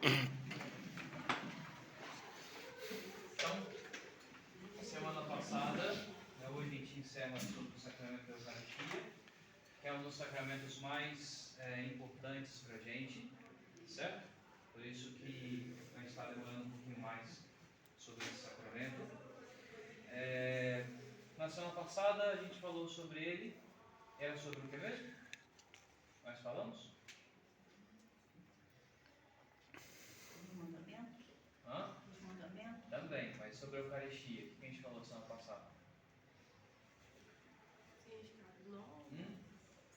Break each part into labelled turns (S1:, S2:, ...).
S1: Então, semana passada, hoje a gente encerra sobre o sacramento da Eucaristia, que é um dos sacramentos mais importantes para a gente, certo? Por isso que a gente está demorando um pouquinho mais sobre esse sacramento. Na semana passada a gente falou sobre ele, era sobre o que mesmo? Nós falamos?
S2: Os mandamentos?
S1: Hã?
S2: Os mandamentos?
S1: Também, mas sobre a Eucaristia, o que a gente falou semana passada?
S3: Significado do nome.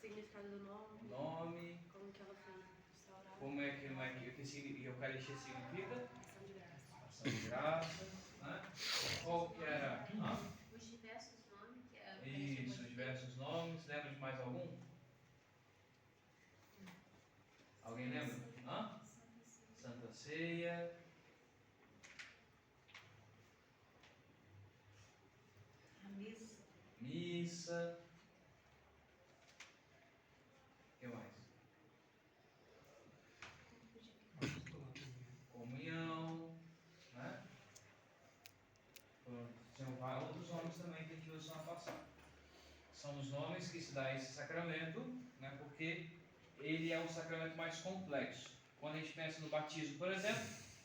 S3: Significado do nome.
S1: Nome.
S3: Como que ela foi restaurada.
S1: Como é que a Eucaristia significa?
S3: Ação de graça.
S1: Ação de graça, né? Qual que era?
S4: Os diversos nomes que a
S1: Isso, os diversos nomes. Lembra de mais algum? Alguém lembra? Santa Ceia.
S2: A missa.
S1: Missa. O que mais? Comunhão, né? Tinham outros nomes também que a gente viu semana passada. São os nomes que se dá a esse sacramento, né? Porque ele é o sacramento mais complexo. Quando a gente pensa no batismo, por exemplo,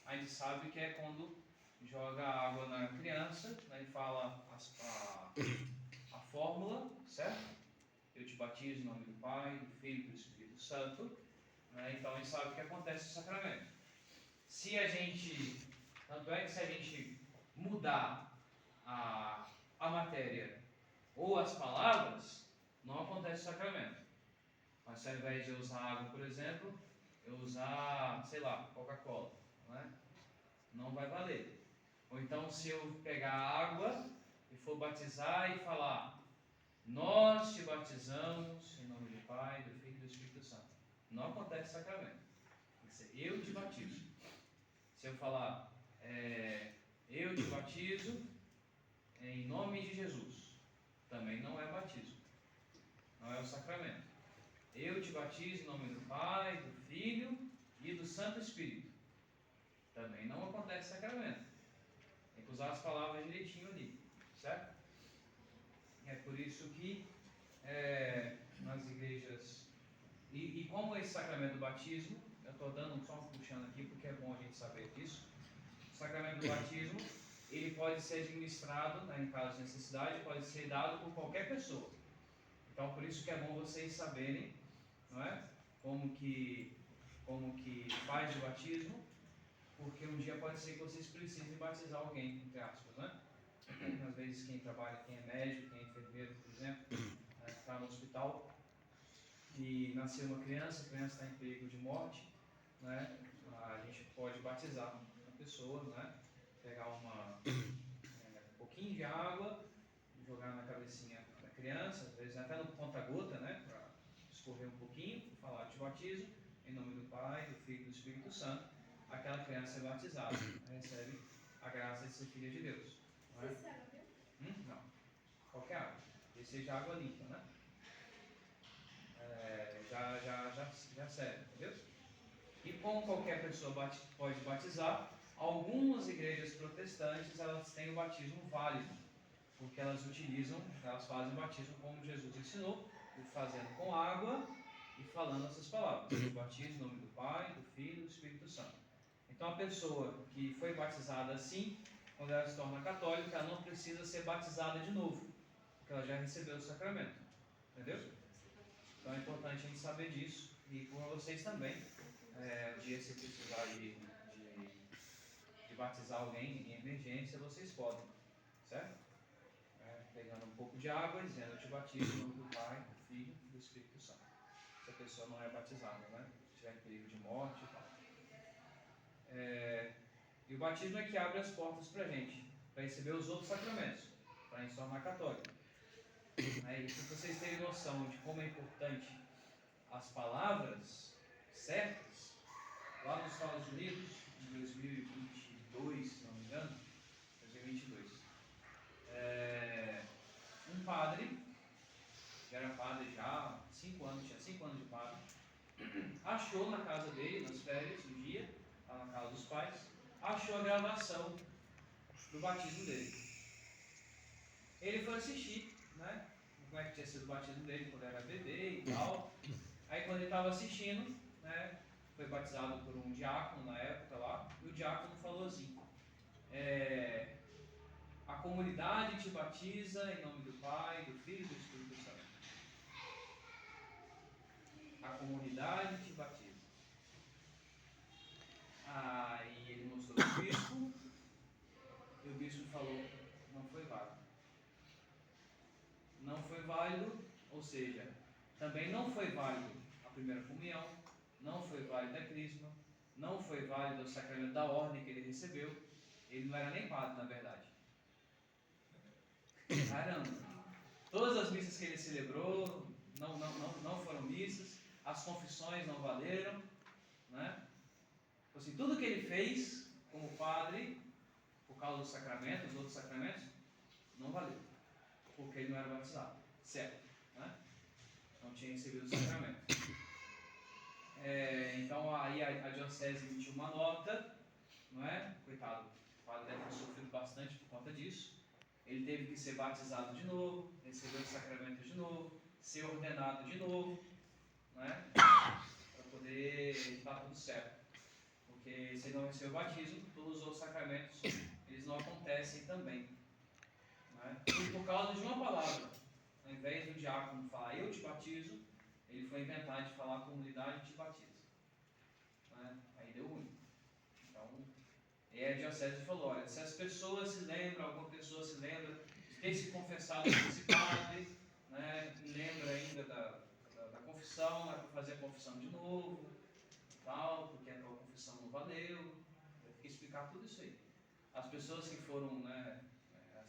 S1: a gente sabe que é quando joga água na criança, né? E fala a fórmula, certo? Eu te batizo em nome do Pai, do Filho e do Espírito Santo. Né? Então a gente sabe o que acontece no sacramento. Tanto é que se a gente mudar a matéria ou as palavras, não acontece o sacramento. Mas se ao invés de eu usar água, por exemplo, eu usar, sei lá, Coca-Cola, né? Não vai valer. Ou então se eu pegar água e for batizar e falar: nós te batizamos em nome do Pai, do Filho e do Espírito Santo. Não acontece sacramento. Tem que ser eu te batizo. Se eu falar, eu te batizo em nome de Jesus, também não é batismo. Não é o sacramento. Eu te batizo em nome do Pai, do Filho e do Santo Espírito. Também não acontece sacramento. Tem que usar as palavras direitinho ali, certo? É por isso que nas igrejas... E como esse sacramento do batismo, eu estou dando só um puxando aqui porque é bom a gente saber disso. O sacramento do batismo, ele pode ser administrado, né, em caso de necessidade, pode ser dado por qualquer pessoa. Então, por isso que é bom vocês saberem, não é? Como que faz o batismo, porque um dia pode ser que vocês precisem batizar alguém, entre aspas, né? Às vezes quem trabalha, quem é médico, quem é enfermeiro, por exemplo, está no hospital e nasceu uma criança, a criança está em perigo de morte, né? A gente pode batizar a pessoa, né? Pegar um pouquinho de água, jogar na cabecinha da criança, às vezes até no conta-gota, né? Para escorrer um pouquinho, falar: te batizo em nome do Pai, do Filho e do Espírito Santo. Aquela criança é batizada, recebe a graça de ser filha de Deus. Não é? Não. Qualquer água. E seja água limpa, né? Já serve, entendeu? E como qualquer pessoa pode batizar, algumas igrejas protestantes elas têm o batismo válido, porque elas fazem o batismo como Jesus ensinou, fazendo com água e falando essas palavras: eu batizo em nome do Pai, do Filho e do Espírito Santo. Então a pessoa que foi batizada assim, quando ela se torna católica, ela não precisa ser batizada de novo, porque ela já recebeu o sacramento, entendeu? Então é importante a gente saber disso, e com vocês também, um dia se precisar de batizar alguém em emergência, vocês podem, certo? Pegando um pouco de água e dizendo: eu te batizo em nome do Pai, do Filho e do Espírito Santo. Se a pessoa não é batizada, né? Se tiver em perigo de morte e tal. E o batismo é que abre as portas para a gente, para receber os outros sacramentos, para a gente se tornar católico. E para vocês terem noção de como é importante as palavras certas, lá nos Estados Unidos, em 2022, se não me engano, 2022, um padre, que era padre já há 5 anos, tinha 5 anos de padre, achou na casa dele, nas férias, um dia, lá na casa dos pais, achou a gravação do batismo dele. Ele foi assistir, né? Como é que tinha sido o batismo dele quando era bebê e tal. Aí quando ele estava assistindo, né? Foi batizado por um diácono na época lá, e o diácono falou assim: a comunidade te batiza em nome do Pai, do Filho e do Espírito Santo. A comunidade te batiza. Aí ele mostrou o bispo, e o bispo falou: não foi válido. Não foi válido, ou seja, também não foi válido a primeira comunhão, não foi válido a crisma, não foi válido o sacramento da ordem que ele recebeu. Ele não era nem padre, na verdade. Caramba! Todas as missas que ele celebrou não foram missas, as confissões não valeram, né? Assim, tudo que ele fez como padre, por causa dos sacramentos, dos outros sacramentos, não valeu, porque ele não era batizado, certo? Né? Não tinha recebido o sacramento. Então aí a diocese emitiu uma nota, não é? Coitado, o padre deve ter sofrido bastante por conta disso. Ele teve que ser batizado de novo, receber o sacramento de novo, ser ordenado de novo, né? Para poder estar tudo certo. Porque se ele não recebeu o batismo, todos os outros sacramentos eles não acontecem também. Né? E por causa de uma palavra, ao invés do diácono falar eu te batizo, ele foi inventar de falar a comunidade te batiza. Né? Aí deu ruim. Então, e a diocese falou: olha, se as pessoas se lembram, alguma pessoa se lembra de ter se confessado com esse padre, né, e lembra ainda da confissão, é para fazer a confissão de novo, tal, porque a confissão não valeu, tem que explicar tudo isso aí. As pessoas que foram, né,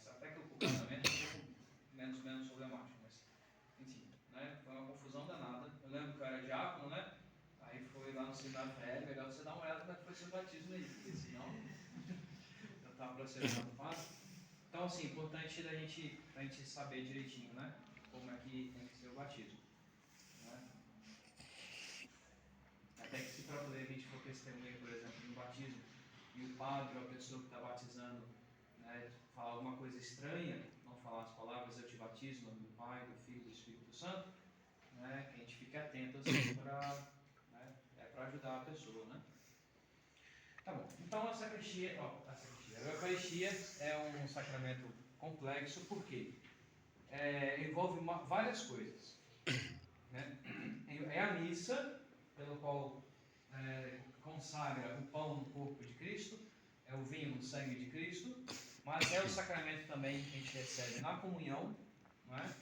S1: até que o casamento é um pouco menos problemático, mas enfim, né, foi uma confusão danada. Eu lembro que eu era diácono, né? Aí foi lá no seminário velho, melhor você dar uma olhada como é que foi seu batismo aí, porque senão eu estava processando o padre. Então, assim, importante da gente saber direitinho, né? Como é que tem que ser o batismo. Né? Até que se para poder a gente for testemunha, por exemplo, no batismo, e o padre ou a pessoa que está batizando, né, falar alguma coisa estranha, não falar as palavras eu te batizo, em nome do Pai, do Filho e do Espírito Santo, né, que a gente fique atento assim para ajudar a pessoa, né? Tá bom. Então a Eucaristia é um sacramento complexo porque envolve várias coisas. Né? É a missa, pelo qual consagra o pão no corpo de Cristo, é o vinho no sangue de Cristo, mas é o sacramento também que a gente recebe na comunhão, não é?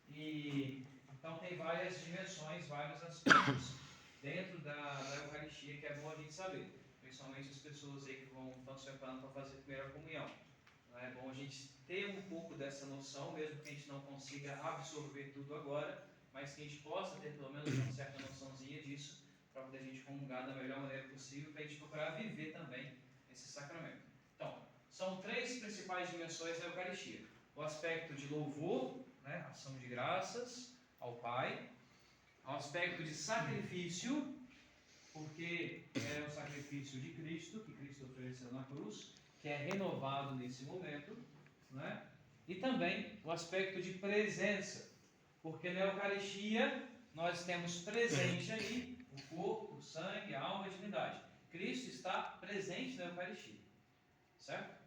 S1: E então tem várias dimensões, vários aspectos dentro da Eucaristia que é bom a gente saber, principalmente as pessoas aí que estão se preparando para fazer a primeira comunhão. É bom a gente ter um pouco dessa noção, mesmo que a gente não consiga absorver tudo agora, mas que a gente possa ter pelo menos uma certa noçãozinha disso, para poder a gente comungar da melhor maneira possível, para a gente procurar viver também esse sacramento. Então, são três principais dimensões da Eucaristia: o aspecto de louvor, né, ação de graças ao Pai, o aspecto de sacrifício, porque é o sacrifício de Cristo, que Cristo ofereceu na cruz, que é renovado nesse momento, né? E também o aspecto de presença, porque na Eucaristia nós temos presente ali o corpo, o sangue, a alma e a divindade. Cristo está presente na Eucaristia, certo?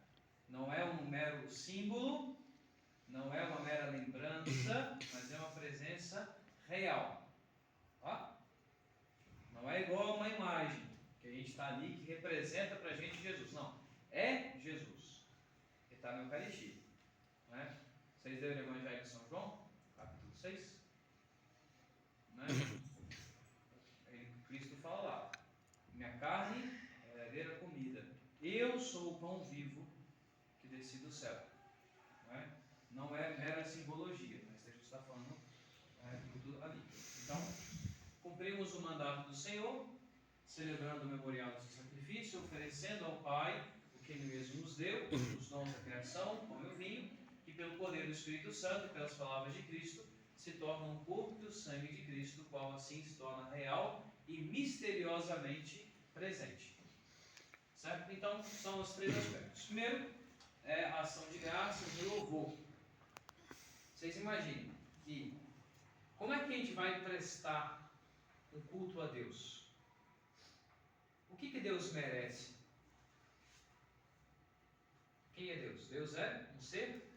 S1: Não é um mero símbolo, não é uma mera lembrança, mas é uma presença real. Tá? Não é igual a uma imagem que a gente está ali que representa para a gente Jesus. Não, é Jesus que está na Eucaristia. Né? Vocês leram o Evangelho de São João, capítulo 6? Né? Cristo fala lá: minha carne é a verdadeira comida. Eu sou o pão vivo que desci do céu. Né? Não é mera simbologia, mas Jesus está falando tudo ali. Então, cumprimos o mandato do Senhor, celebrando o memorial do seu sacrifício, oferecendo ao Pai o que Ele mesmo nos deu, os dons da criação, o pão e o vinho, que pelo poder do Espírito Santo e pelas palavras de Cristo, se tornam o corpo e o sangue de Cristo, o qual assim se torna real e misteriosamente presente. Certo? Então, são os três aspectos. Primeiro, é a ação de graças e louvor. Vocês imaginem que, como é que a gente vai prestar um culto a Deus? O que Deus merece? Quem é Deus? Deus é um ser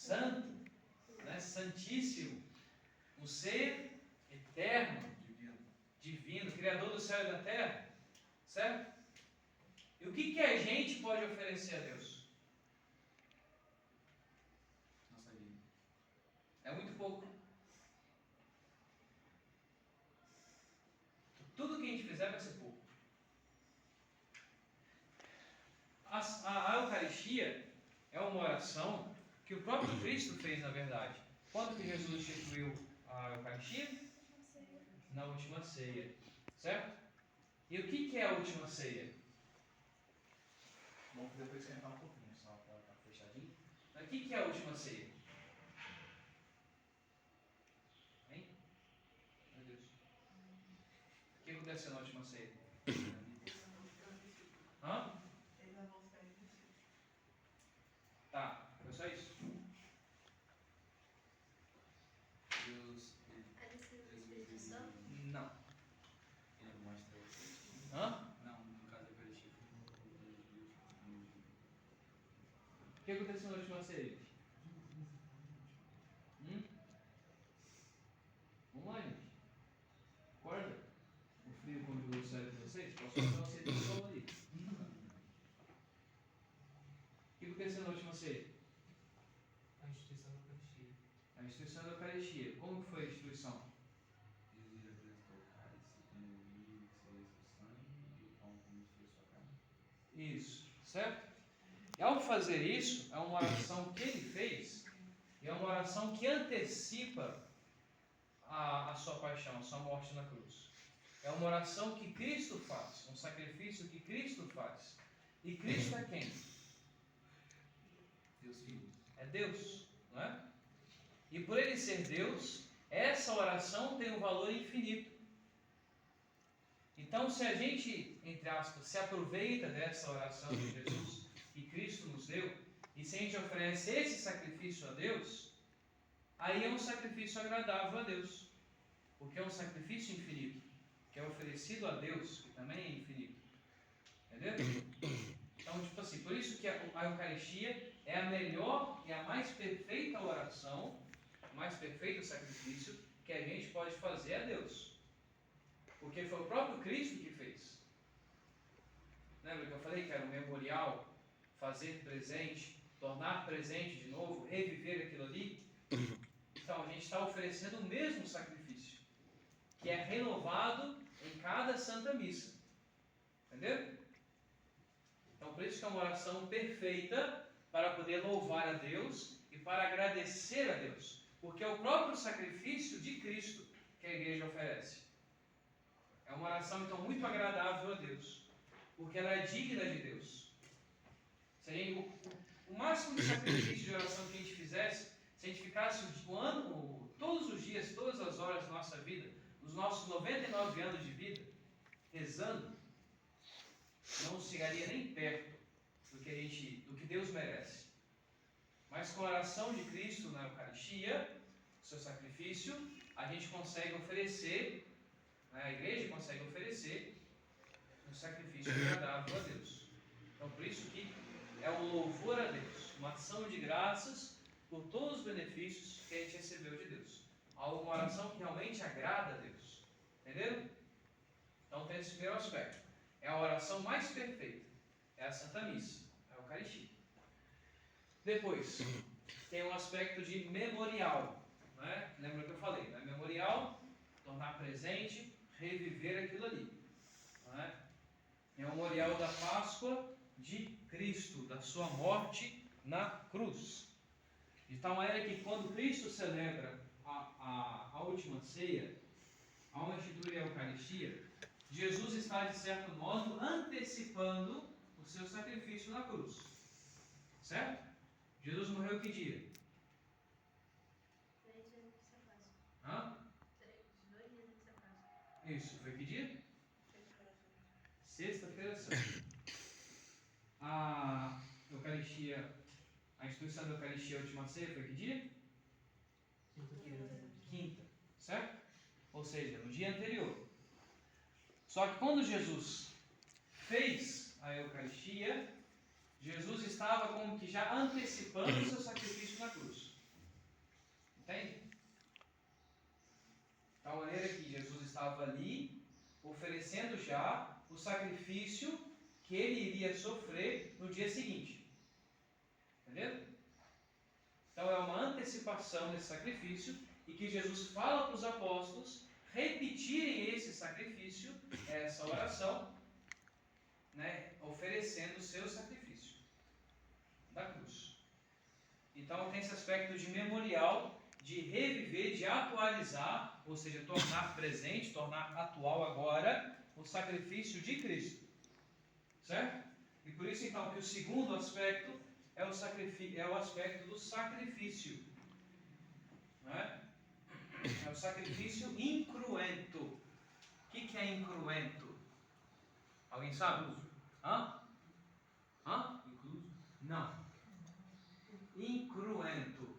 S1: santo, né? Santíssimo, um ser eterno, divino, criador do céu e da terra, certo? E o que a gente pode oferecer a Deus?
S5: Nossa vida.
S1: É muito pouco. Tudo que a gente fizer vai ser pouco. A Eucaristia é uma oração que o próprio Cristo fez, na verdade. Quando que Jesus instituiu a Eucaristia? Na última ceia. Certo? E o que é a última ceia?
S5: Vamos depois esquentar um pouquinho, só para estar fechadinho.
S1: O que é a última ceia? Hein? Meu Deus. O que aconteceu na última ceia? Hã? Tá, foi só isso?
S5: Deus,
S3: A descida do Espírito Santo.
S1: Não.
S5: ele mostra.
S1: Hã?
S5: Não, no caso da Eucaristia,
S1: O que aconteceu na última ceia? Vamos lá, gente. Acorda. O frio congelou o cérebro de vocês? Posso fazer uma ceia ali. O que aconteceu na última ceia?
S5: a instituição da Eucaristia.
S1: A instituição da Eucaristia. Como que foi a instituição?
S5: Jesus apresentou o cálice, como o vinho, que seria seu sangue, e o pão, como se fosse sua carne.
S1: Isso, certo? E ao fazer isso, é uma oração que ele fez, e é uma oração que antecipa a sua paixão, a sua morte na cruz. É uma oração que Cristo faz, um sacrifício que Cristo faz. E Cristo é quem?
S5: Deus Filho.
S1: É Deus, não é? E por ele ser Deus, essa oração tem um valor infinito. Então, se a gente, entre aspas, se aproveita dessa oração de Jesus que Cristo nos deu, e se a gente oferece esse sacrifício a Deus, aí é um sacrifício agradável a Deus, porque é um sacrifício infinito, que é oferecido a Deus, que também é infinito. Entendeu? Então, tipo assim, por isso que a Eucaristia é a melhor e a mais perfeita oração, o mais perfeito sacrifício que a gente pode fazer a Deus. Porque foi o próprio Cristo que fez. Lembra que eu falei que era um memorial, fazer presente, tornar presente de novo, reviver aquilo ali? Então, a gente está oferecendo o mesmo sacrifício, que é renovado em cada Santa Missa. Entendeu? Então, por isso que é uma oração perfeita para poder louvar a Deus e para agradecer a Deus. Porque é o próprio sacrifício de Cristo que a igreja oferece. É uma oração, então, muito agradável a Deus, porque ela é digna de Deus. Se a gente, o máximo de sacrifício de oração que a gente fizesse, se a gente ficasse o ano, todos os dias, todas as horas da nossa vida, os nossos 99 anos de vida, rezando, não chegaria nem perto do que Deus merece. Mas com a oração de Cristo na Eucaristia, o seu sacrifício, a gente consegue oferecer, a igreja consegue oferecer um sacrifício agradável a Deus. Então, por isso que é um louvor a Deus, uma ação de graças por todos os benefícios que a gente recebeu de Deus. Uma oração que realmente agrada a Deus. Entenderam? Então, tem esse primeiro aspecto. É a oração mais perfeita. É a Santa Missa, a Eucaristia. Depois, tem um aspecto de memorial. Né? Lembra que eu falei? Né? Memorial, tornar presente, reviver aquilo ali. Né? É o memorial da Páscoa de Cristo, da sua morte na cruz. De tal maneira que quando Cristo celebra a última ceia, ao instituir a Eucaristia, Jesus está, de certo modo, antecipando o seu sacrifício na cruz. Certo? Jesus morreu que dia?
S3: Desde a Páscoa.
S1: Hã? que dia? Sexta-feira Santa. A Eucaristia, a instituição da Eucaristia, a última ceia, foi que dia? Quinta, certo? Ou seja, no dia anterior. Só que quando Jesus fez a Eucaristia, Jesus estava como que já antecipando o seu sacrifício na cruz. Entende? De tal maneira que Jesus estava ali, oferecendo já o sacrifício que ele iria sofrer no dia seguinte. Entendeu? Então é uma antecipação desse sacrifício e que Jesus fala para os apóstolos repetirem esse sacrifício, essa oração, né, oferecendo o seu sacrifício da cruz. Então tem esse aspecto de memorial, de reviver, de atualizar, ou seja, tornar presente, tornar atual agora o sacrifício de Cristo. Certo? E por isso então que o segundo aspecto é o aspecto do sacrifício. Não é? É o sacrifício incruento. O que é incruento? Alguém sabe? Hã?
S5: Incluso?
S1: Não. Incruento.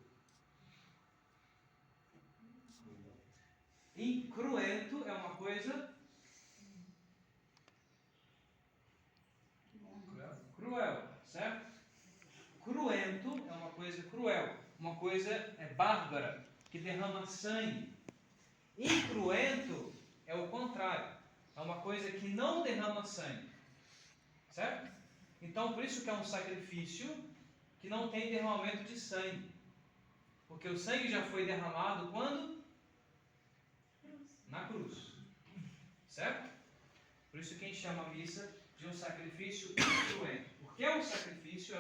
S1: Incruento é uma coisa cruel, certo? Cruento é uma coisa cruel, uma coisa bárbara, que derrama sangue. Incruento é o contrário, é uma coisa que não derrama sangue, certo? Então, por isso que é um sacrifício que não tem derramamento de sangue, porque o sangue já foi derramado quando? Na cruz, certo? Por isso que a gente chama a missa de um sacrifício incruento. Porque é um sacrifício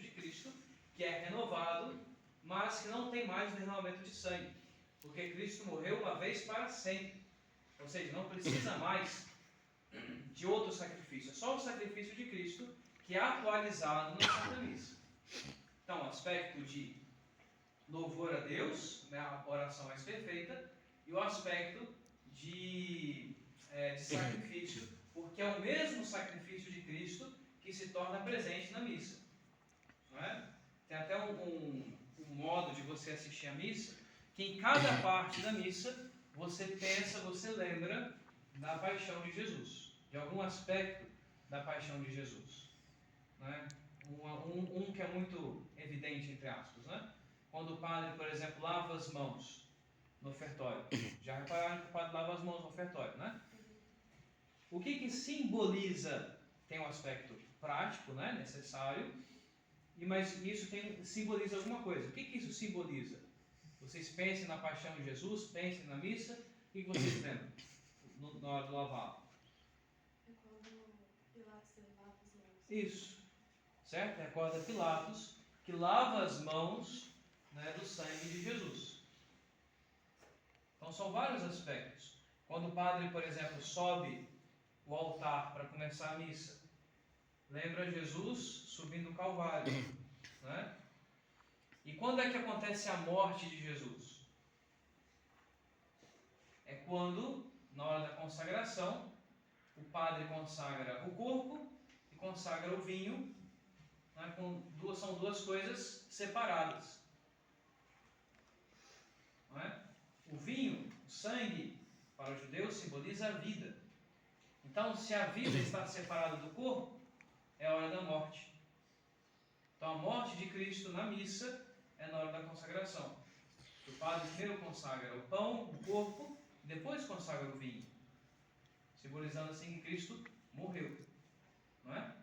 S1: de Cristo, que é renovado, mas que não tem mais o derramamento de sangue. Porque Cristo morreu uma vez para sempre. Ou seja, não precisa mais de outro sacrifício. É só o sacrifício de Cristo que é atualizado na Santa Missa. Então, o aspecto de louvor a Deus, né, a oração mais perfeita, e o aspecto de sacrifício, porque é o mesmo sacrifício de Cristo que se torna presente na missa. Não é? Tem até um modo de você assistir a missa, que em cada parte da missa você pensa, você lembra da paixão de Jesus, de algum aspecto da paixão de Jesus. Não é? Um que é muito evidente, entre aspas, né? Quando o padre, por exemplo, lava as mãos no ofertório. Já repararam que o padre lava as mãos no ofertório, né? O que simboliza? Tem um aspecto prático, né? Necessário, mas isso simboliza alguma coisa. O que isso simboliza? Vocês pensem na paixão de Jesus, pensem na missa, o que vocês lembram na hora de lavar?
S3: É quando Pilatos lava as mãos.
S1: Isso, certo? Recorda Pilatos, que lava as mãos, né, do sangue de Jesus. Então são vários aspectos. Quando o padre, por exemplo, sobe o altar para começar a missa, lembra Jesus subindo o Calvário, né? E quando é que acontece a morte de Jesus? É quando, na hora da consagração, o padre consagra o corpo e consagra o vinho, né? São duas coisas separadas. Não é? O vinho, o sangue, para os judeus simboliza a vida. Então, se a vida está separada do corpo, é a hora da morte. Então, a morte de Cristo na missa é na hora da consagração. O padre primeiro consagra o pão, o corpo, depois consagra o vinho, simbolizando assim que Cristo morreu. Não é?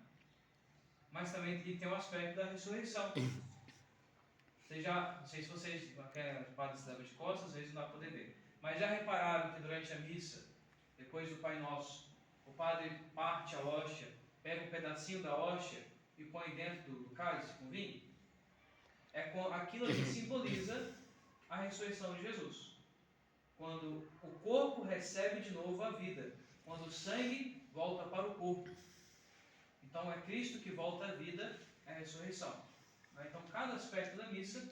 S1: Mas também tem o aspecto da ressurreição. Não sei se vocês, o padre se leva de costas, às vezes não dá para poder ver. Mas já repararam que durante a missa, depois do Pai Nosso, o padre parte a hóstia, pega um pedacinho da hóstia e põe dentro do cálice com vinho? É aquilo que simboliza a ressurreição de Jesus. Quando o corpo recebe de novo a vida, quando o sangue volta para o corpo. Então é Cristo que volta à vida, é a ressurreição. Então cada aspecto da missa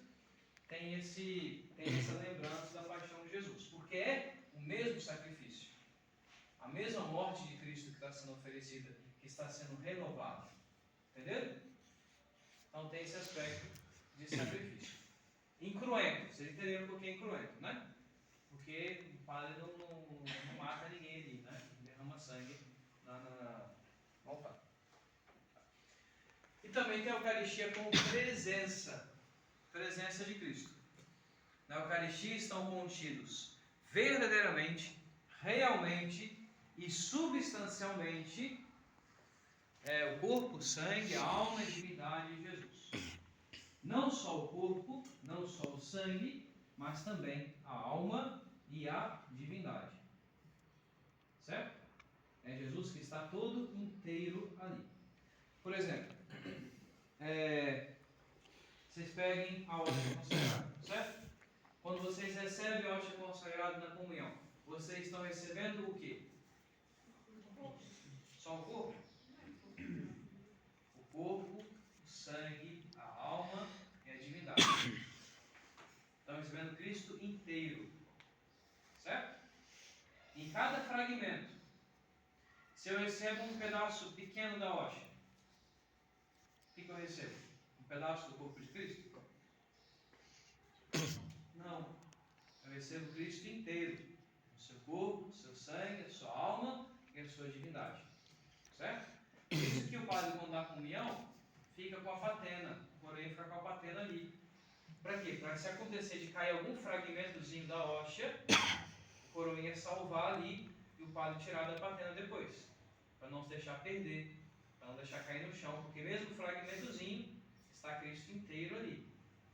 S1: tem essa lembrança da paixão de Jesus, porque é o mesmo sacrifício. a mesma morte de Cristo que está sendo oferecida, que está sendo renovada. Entendeu? Então tem esse aspecto de sacrifício. Incruento, vocês entenderam por que é incruento, né? Porque o padre não mata ninguém ali, né? Não derrama sangue no altar. E também tem a Eucaristia como presença de Cristo. Na Eucaristia estão contidos verdadeiramente, realmente e substancialmente o corpo, o sangue, a alma e a divindade de Jesus. Não só o corpo, não só o sangue, mas também a alma e a divindade. Certo? É Jesus que está todo inteiro ali. Por exemplo, vocês peguem a hóstia consagrada, certo? Quando vocês recebem a hóstia consagrada na comunhão, vocês estão recebendo o quê? Só o corpo? O corpo, o sangue, a alma e a divindade. Estão recebendo Cristo inteiro. Certo? Em cada fragmento, se eu recebo um pedaço pequeno da hóstia, o que eu recebo? Um pedaço do corpo de Cristo? Não. Eu recebo Cristo inteiro. O seu corpo, o seu sangue, a sua alma e a sua divindade. Certo? Por isso que o padre, quando dá a comunhão, fica com a patena. O coroinha fica com a patena ali. Para quê? Para se acontecer de cair algum fragmentozinho da hóstia, o coroinha salvar ali e o padre tirar da patena depois. Para não se deixar perder, para não deixar cair no chão, porque mesmo o fragmentozinho está Cristo inteiro ali.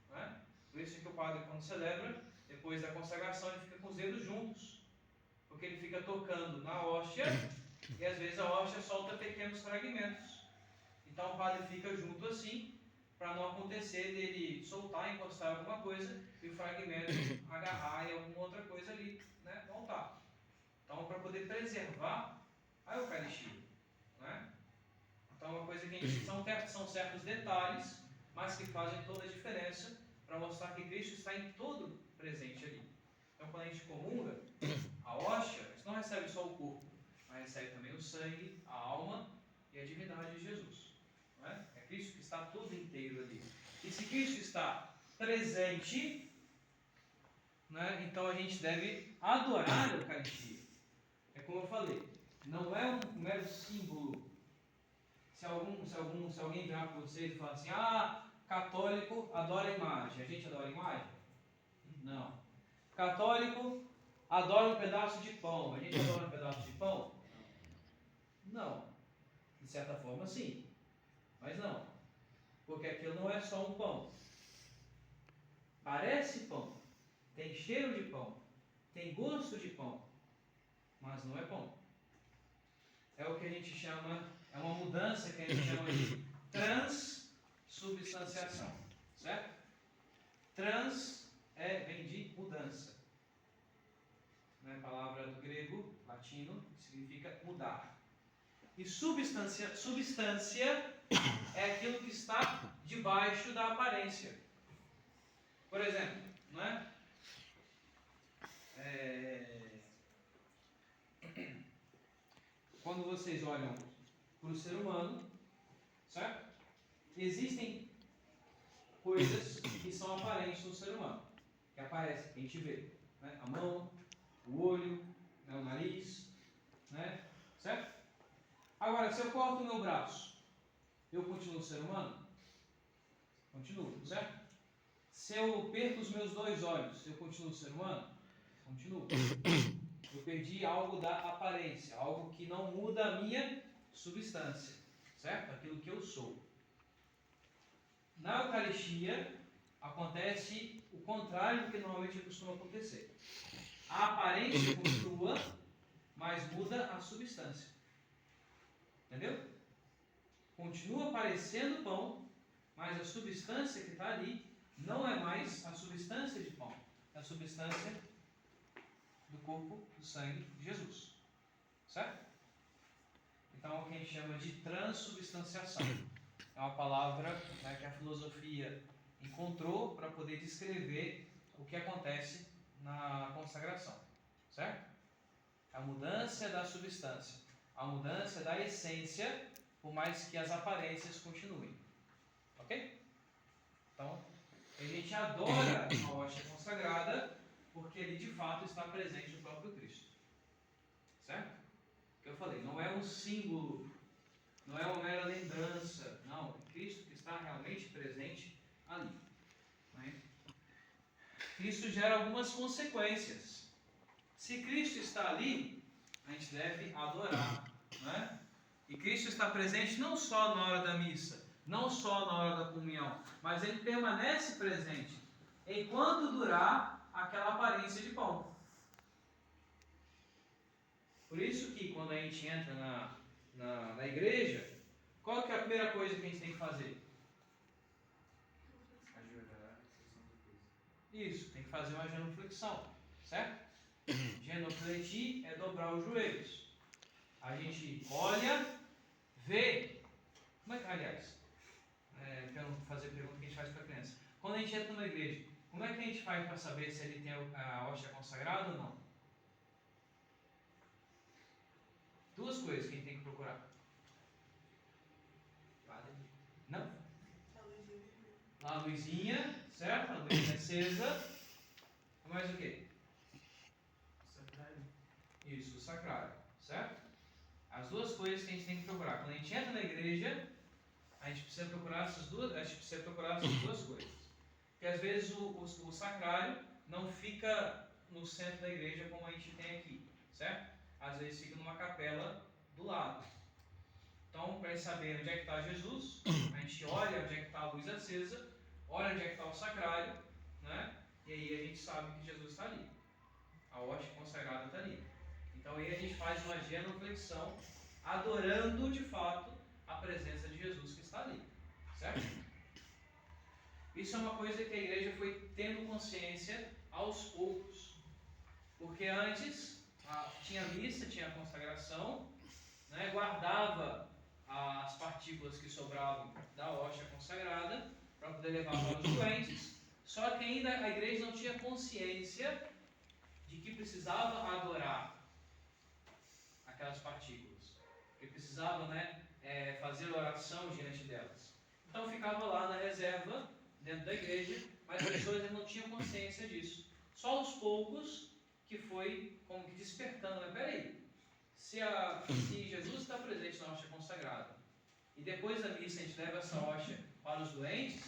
S1: Não é? Por isso que o padre, quando celebra, depois da consagração, ele fica com os dedos juntos, porque ele fica tocando na hóstia e às vezes a hóstia solta pequenos fragmentos. Então o padre fica junto assim, para não acontecer dele soltar, encostar em alguma coisa e o fragmento agarrar em alguma outra coisa ali, né, no altar. Então, para poder preservar a Eucaristia, né? Então, uma coisa que a gente são certos detalhes, mas que fazem toda a diferença para mostrar que Cristo está em todo presente ali. Então, quando a gente comunga a hóstia, a gente não recebe só o corpo, mas recebe também o sangue, a alma e a divindade de Jesus. Não é? É Cristo que está todo inteiro ali. E se Cristo está presente, né, então a gente deve adorar a Eucaristia. É como eu falei, não é um mero símbolo. Se alguém virar para vocês e falar assim, católico adora imagem. A gente adora imagem? Não. Católico adora um pedaço de pão. A gente adora um pedaço de pão? Não. De certa forma, sim. Mas não. Porque aquilo não é só um pão. Parece pão. Tem cheiro de pão. Tem gosto de pão. Mas não é pão. É o que a gente chama, é uma mudança que a gente chama de transubstanciação. Certo? Trans vem de mudança. É a palavra do grego, latino, que significa mudar. E substância é aquilo que está debaixo da aparência. Por exemplo, não é? Quando vocês olham para o ser humano, certo? Existem coisas que são aparentes no ser humano, que aparecem, que a gente vê, né? A mão, o olho, né? O nariz, né? Certo? Agora, se eu corto o meu braço, eu continuo ser humano? Continuo, certo? Se eu perco os meus 2 olhos, eu continuo ser humano? Continuo. Eu perdi algo da aparência, algo que não muda a minha substância, certo? Aquilo que eu sou. Na Eucaristia, acontece o contrário do que normalmente costuma acontecer. A aparência continua, mas muda a substância. Entendeu? Continua parecendo pão, mas a substância que está ali não é mais a substância de pão, é a substância do corpo, do sangue de Jesus. Certo? Então é o que a gente chama de transubstanciação. É uma palavra, né, que a filosofia encontrou para poder descrever o que acontece na consagração. Certo? A mudança da substância, a mudança da essência, por mais que as aparências continuem. Ok? Então, a gente adora a hóstia consagrada porque ele de fato está presente no próprio Cristo. Certo? O que eu falei, não é um símbolo, não é uma mera lembrança, não, é Cristo que está realmente presente ali. Né? Cristo gera algumas consequências. Se Cristo está ali, a gente deve adorar. Né? E Cristo está presente não só na hora da missa, não só na hora da comunhão, mas ele permanece presente enquanto durar aquela aparência de pão. Por isso que quando a gente entra na igreja, qual que é a primeira coisa que a gente tem que fazer?
S5: Ajoelhar, sessão do Cristo.
S1: Isso, tem que fazer uma genuflexão, certo? Genufletir é dobrar os joelhos. A gente olha, vê. Como é que, aliás, para não fazer pergunta que a gente faz para a criança. Quando a gente entra numa igreja, como é que a gente faz para saber se ele tem a hóstia consagrada ou não? Duas coisas que a gente tem que procurar.
S5: Padre.
S1: Não? Lá a luzinha, certo? A luzinha acesa. Mais o quê?
S5: Sacrário.
S1: Isso, o sacrário, certo? As duas coisas que a gente tem que procurar. Quando a gente entra na igreja, a gente precisa procurar essas duas coisas. Porque às vezes o sacrário não fica no centro da igreja como a gente tem aqui, certo? Às vezes fica numa capela do lado. Então, para saber onde é que está Jesus, a gente olha onde é que está a luz acesa, olha onde é que está o sacrário, né? E aí a gente sabe que Jesus está ali. A hóstia consagrada está ali. Então aí a gente faz uma genuflexão, adorando de fato a presença de Jesus que está ali. Certo? Isso é uma coisa que a igreja foi tendo consciência aos poucos. Porque antes tinha missa, tinha consagração, né, guardava as partículas que sobravam da hóstia consagrada para poder levar para os doentes. Só que ainda a igreja não tinha consciência de que precisava adorar aquelas partículas, que precisava, né, fazer oração diante delas. Então ficava lá na reserva, dentro da igreja, mas as pessoas ainda não tinham consciência disso. Só aos poucos que foi como que despertando, mas peraí, se Jesus está presente na hóstia consagrada, e depois da missa a gente leva essa hóstia para os doentes,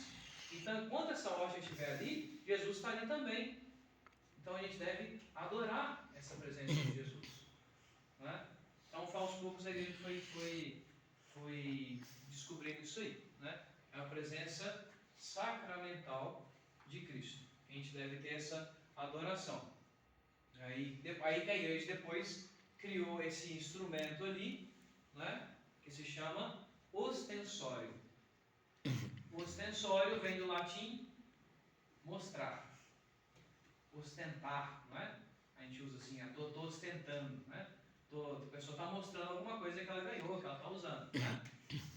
S1: então enquanto essa hóstia estiver ali, Jesus está ali também. Então a gente deve adorar essa presença de Jesus. Né? Então, aos poucos, a igreja foi descobrindo isso aí. Né? É a presença sacramental de Cristo. A gente deve ter essa adoração. Aí que a igreja depois criou esse instrumento ali, né? Que se chama ostensório. O ostensório vem do latim mostrar. Ostentar, não é? A gente usa assim, estou ostentando, né? A pessoa está mostrando alguma coisa que ela ganhou, que ela está usando. Né?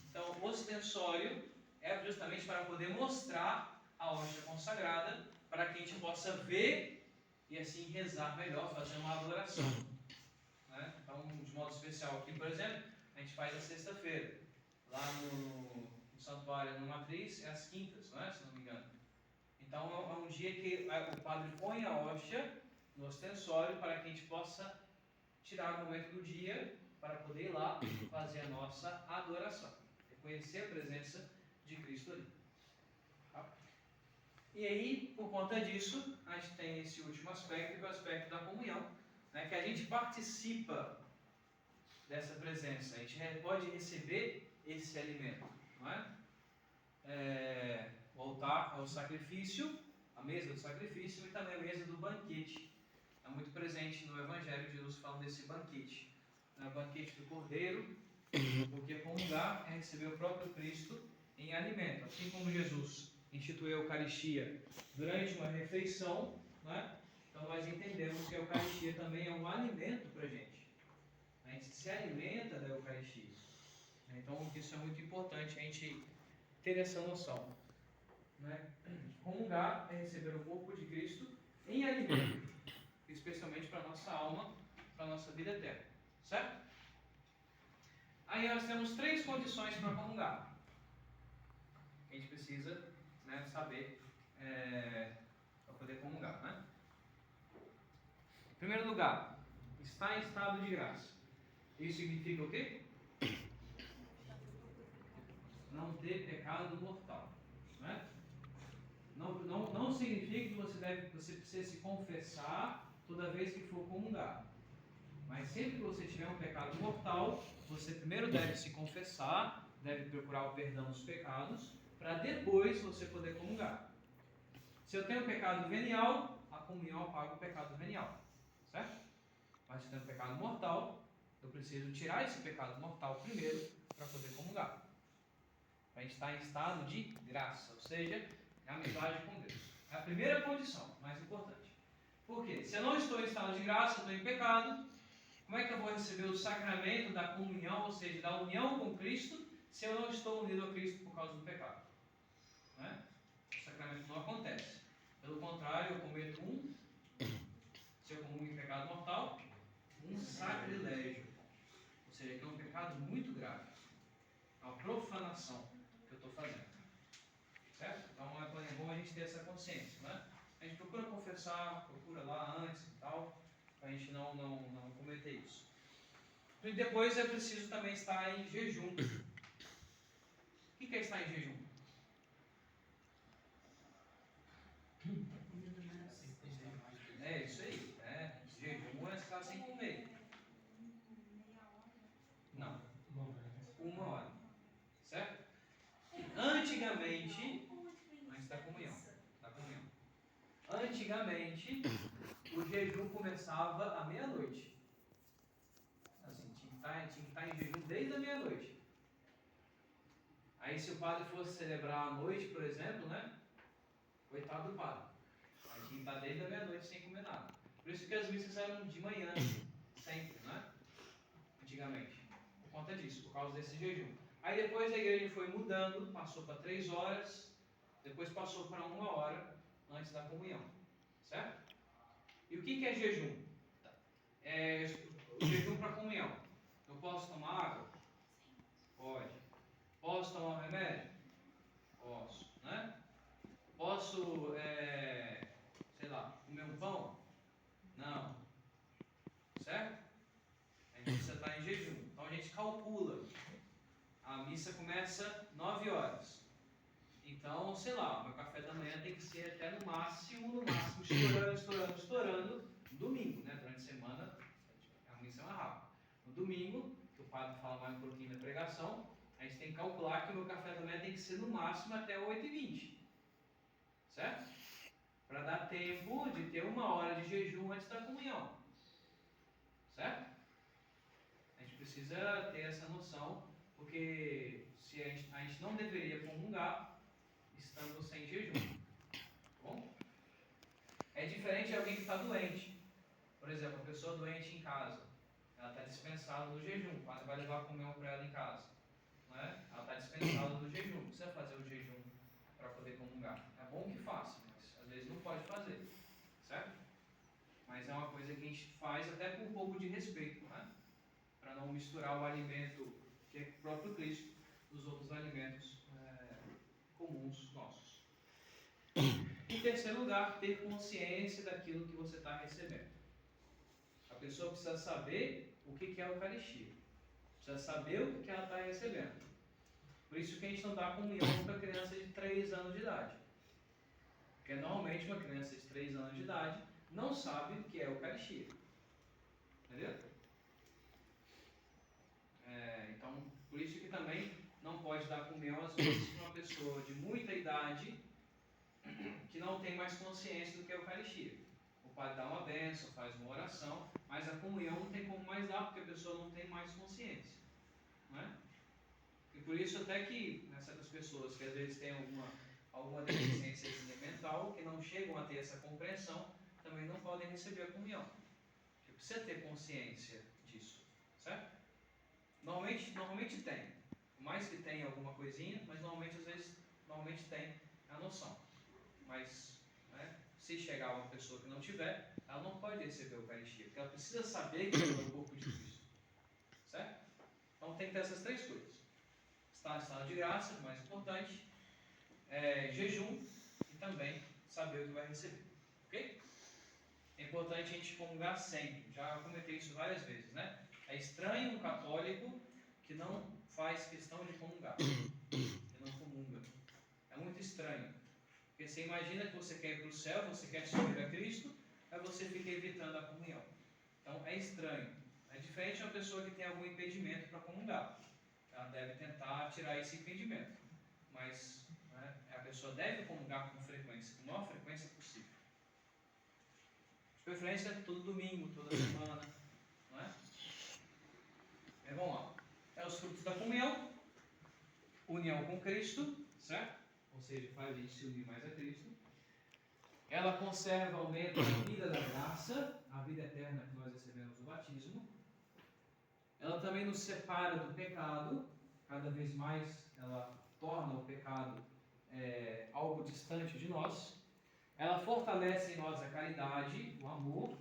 S1: Então, o ostensório é justamente para poder mostrar a hóstia consagrada, para que a gente possa ver e assim rezar melhor, fazer uma adoração. Né? Então, de modo especial aqui, por exemplo, a gente faz a sexta-feira. Lá no santuário, no Matriz, é às quintas, não é? Se não me engano. Então é um dia que o padre põe a hóstia no ostensório para que a gente possa tirar o momento do dia para poder ir lá fazer a nossa adoração, reconhecer a presença de Cristo ali. Tá? E aí, por conta disso, a gente tem esse último aspecto, que é o aspecto da comunhão, né, que a gente participa dessa presença, a gente pode receber esse alimento, não é? Voltar ao sacrifício, a mesa do sacrifício e também a mesa do banquete. É muito presente no Evangelho de Jesus falando desse banquete. O banquete do Cordeiro, porque comungar é receber o próprio Cristo em alimento. Assim como Jesus instituiu a Eucaristia durante uma refeição, né? Então nós entendemos que a Eucaristia também é um alimento para a gente. A gente se alimenta da Eucaristia. Então isso é muito importante a gente ter essa noção. Né? Comungar é receber o corpo de Cristo em alimento, especialmente para a nossa alma, para a nossa vida eterna. Certo? Aí nós temos 3 condições para comungar. A gente precisa, né, saber para poder comungar. Né? Em primeiro lugar, está em estado de graça. Isso significa o quê? Não ter pecado mortal. Né? Não significa que você precisa se confessar toda vez que for comungar. Mas sempre que você tiver um pecado mortal, você primeiro deve se confessar, deve procurar o perdão dos pecados, para depois você poder comungar. Se eu tenho um pecado venial, a comunhão apaga o pecado venial. Certo? Mas se eu tenho um pecado mortal, eu preciso tirar esse pecado mortal primeiro para poder comungar. A gente está em estado de graça, ou seja, é amizade com Deus. É a primeira condição, mais importante. Por quê? Se eu não estou em estado de graça, eu estou em pecado, como é que eu vou receber o sacramento da comunhão, ou seja, da união com Cristo, se eu não estou unido a Cristo por causa do pecado? Né? O sacramento não acontece. Pelo contrário, eu cometo se eu comungo em pecado mortal, um sacrilégio. Ou seja, que é um pecado muito grave. É uma profanação que eu estou fazendo. Certo? Então é bom a gente ter essa consciência. Né? A gente procura confessar, procura lá antes e tal, para a gente não cometer isso. E depois é preciso também estar em jejum. O que é estar em jejum? É isso aí. Jejum é estar sem comer. Não. 1 hora. Certo? Antigamente, antes da comunhão. Antigamente, o jejum começava à meia-noite. Assim, tinha que estar em jejum desde a meia-noite. Aí se o padre fosse celebrar à noite, por exemplo, né? Coitado do padre. Aí tinha que estar desde a meia-noite sem comer nada. Por isso que as missas eram de manhã, sempre, né? Antigamente. Por conta disso, por causa desse jejum. Aí depois a igreja foi mudando, passou para 3 horas, depois passou para 1 hora antes da comunhão. Certo? E o que é jejum? O jejum para comunhão. Eu posso tomar água? Pode. Posso tomar um remédio? Posso. Né? Posso, sei lá, comer um pão? Não. Certo? A gente precisa estar em jejum. Então a gente calcula. A missa começa 9 horas. Então, sei lá, o meu café da manhã tem que ser até no máximo, estourando, domingo, né? Durante a semana, a missa é mais rápida. No domingo, que o padre fala mais um pouquinho da pregação, a gente tem que calcular que o meu café da manhã tem que ser no máximo até 8h20. Certo? Para dar tempo de ter 1 hora de jejum antes da comunhão. Certo? A gente precisa ter essa noção, porque a gente não deveria comungar estando sem jejum. Tá bom? É diferente de alguém que está doente. Por exemplo, a pessoa doente em casa, ela está dispensada do jejum. O padre vai levar a comunhão para ela em casa. Não é? Ela está dispensada do jejum. Não precisa fazer o jejum para poder comungar. É bom que faça, mas às vezes não pode fazer. Certo? Mas é uma coisa que a gente faz até com um pouco de respeito, né? Para não misturar o alimento que é o próprio Cristo dos outros alimentos comuns nossos. Em terceiro lugar, ter consciência daquilo que você está recebendo. A pessoa precisa saber o que é a Eucaristia. Precisa saber o que ela está recebendo. Por isso que a gente não dá comunhão para criança de 3 anos de idade. Porque normalmente uma criança de 3 anos de idade não sabe o que é a Eucaristia. Entendeu? Então, por isso que também não pode dar comunhão às vezes para uma pessoa de muita idade que não tem mais consciência do que é a Eucaristia. O padre dá uma bênção, faz uma oração, mas a comunhão não tem como mais dar, porque a pessoa não tem mais consciência. Não é? E por isso até que essas pessoas que às vezes têm alguma deficiência mental, que não chegam a ter essa compreensão, também não podem receber a comunhão. Porque precisa ter consciência disso. Certo? Normalmente tem. Por mais que tenha alguma coisinha, mas normalmente tem a noção. Mas Se chegar uma pessoa que não tiver, ela não pode receber a Eucaristia, porque ela precisa saber que é o corpo de Cristo. Certo? Então tem que ter essas três coisas. Estar em estado de graça, o mais importante, jejum e também saber o que vai receber. Ok? É importante a gente comungar sempre. Já comentei isso várias vezes, né? É estranho um católico que não faz questão de comungar, que não comunga. É muito estranho. Porque você imagina que você quer ir para o céu, você quer servir a Cristo, aí você fica evitando a comunhão. Então é estranho. É diferente de uma pessoa que tem algum impedimento para comungar. Ela deve tentar tirar esse impedimento. Mas né, a pessoa deve comungar com frequência, com a maior frequência possível. De preferência todo domingo, toda semana. Não é? Vamos lá. É os frutos da comunhão. União com Cristo, certo? Ou seja, faz a gente se unir mais a Cristo. Ela conserva, aumenta a vida da graça, a vida eterna que nós recebemos no batismo. Ela também nos separa do pecado. Cada vez mais ela torna o pecado algo distante de nós. Ela fortalece em nós a caridade, o amor.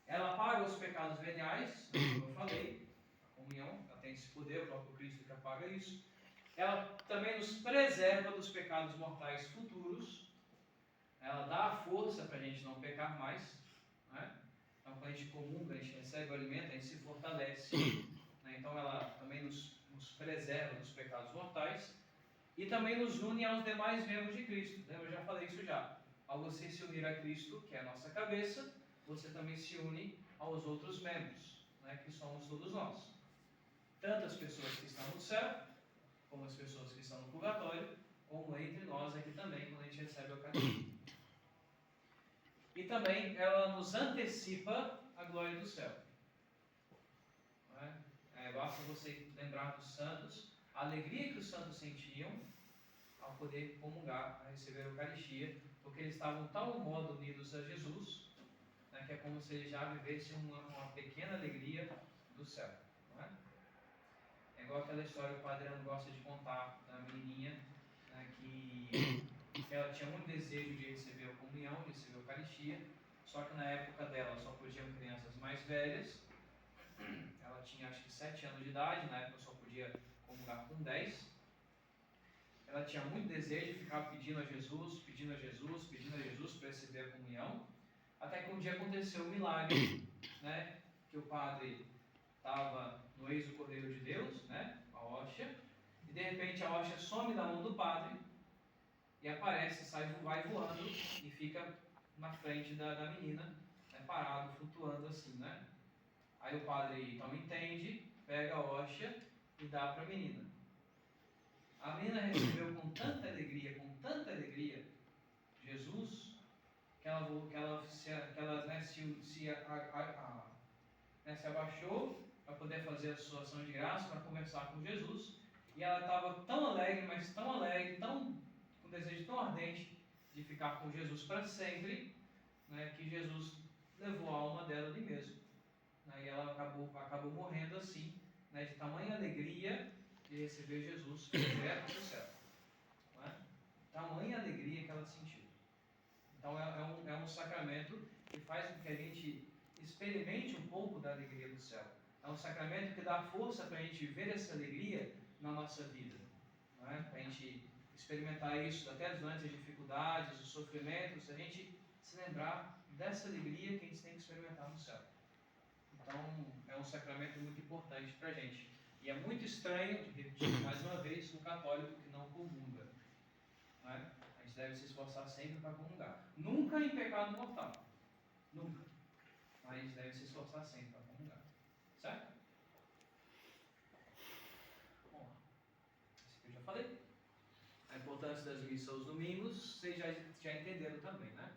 S1: Ela apaga os pecados veniais, como eu falei, a comunhão, ela tem esse poder, o próprio Cristo que apaga isso. Ela também nos preserva dos pecados mortais futuros. Ela dá a força para a gente não pecar mais. Né? Então, quando a gente comunga, a gente recebe o alimento, a gente se fortalece. Né? Então, ela também nos preserva dos pecados mortais. E também nos une aos demais membros de Cristo. Lembra? Eu já falei isso já. Ao você se unir a Cristo, que é a nossa cabeça, você também se une aos outros membros, né? Que somos todos nós. Tanto as pessoas que estão no céu, como as pessoas que estão no purgatório, como entre nós aqui também, quando a gente recebe a Eucaristia. E também ela nos antecipa a glória do céu. Basta você lembrar dos santos, a alegria que os santos sentiam ao poder comungar, a receber a Eucaristia, porque eles estavam de tal modo unidos a Jesus, né, que é como se eles já vivessem uma pequena alegria do céu. Não é? É igual aquela história que o Padre Ano gosta de contar da menininha, né, que ela tinha muito desejo de receber a comunhão, de receber a Eucaristia, só que na época dela só podiam crianças mais velhas. Ela tinha acho que 7 anos de idade, na época só podia comungar com 10. Ela tinha muito desejo de ficar pedindo a Jesus para receber a comunhão, até que um dia aconteceu um milagre, né, que o padre estava no eis do Cordeiro de Deus, né, a hóstia, e de repente a hóstia some da mão do padre e aparece, vai voando e fica na frente da menina, né, parado, flutuando assim, né. Aí o padre então entende, pega a hóstia e dá para a menina. A menina recebeu com tanta alegria Jesus, que ela se abaixou para poder fazer a sua ação de graça, para conversar com Jesus. E ela estava tão alegre, mas tão alegre, com um desejo tão ardente de ficar com Jesus para sempre, né, que Jesus levou a alma dela ali mesmo. Né, e ela acabou morrendo assim, né, de tamanha alegria de receber Jesus direto do céu. Não é? Tamanha alegria que ela sentiu. Então é um sacramento que faz com que a gente experimente um pouco da alegria do céu. É um sacramento que dá força para a gente ver essa alegria na nossa vida. Não é? Para a gente experimentar isso até durante as dificuldades, os sofrimentos, a gente se lembrar dessa alegria que a gente tem que experimentar no céu. Então é um sacramento muito importante para a gente. E é muito estranho, repetir mais uma vez, um católico que não comunga. Não é? A gente deve se esforçar sempre para comungar. Nunca em pecado mortal. Nunca. Mas a gente deve se esforçar sempre para comungar. Certo? Bom, isso aqui eu já falei. A importância das missas aos domingos, vocês já entenderam também, né?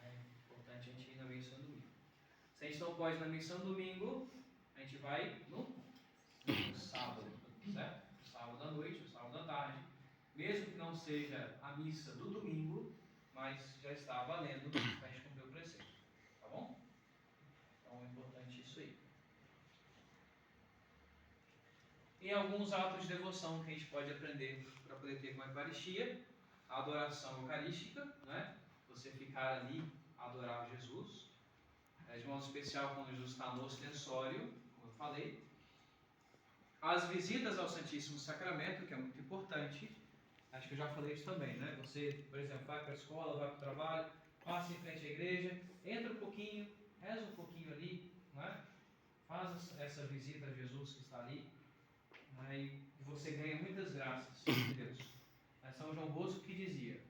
S1: É importante a gente ir na missa no domingo. Se a gente não pode ir na missa no domingo, a gente vai no sábado, certo? Sábado à noite, sábado à tarde. Mesmo que não seja a missa do domingo, mas já está valendo para a gente cumprir o preceito. Tá bom? Então é importante isso aí. E alguns atos de devoção que a gente pode aprender para poder ter com a Eucaristia: a adoração eucarística, né? você ficar ali, adorar Jesus. De modo especial quando Jesus está no ostensório, como eu falei. As visitas ao Santíssimo Sacramento, que é muito importante. Acho que eu já falei isso também, né? Você, por exemplo, vai para a escola, vai para o trabalho, passa em frente à igreja, entra um pouquinho, reza um pouquinho ali, né? Faz essa visita a Jesus que está ali, né? E você ganha muitas graças de Deus. São João Bosco que dizia: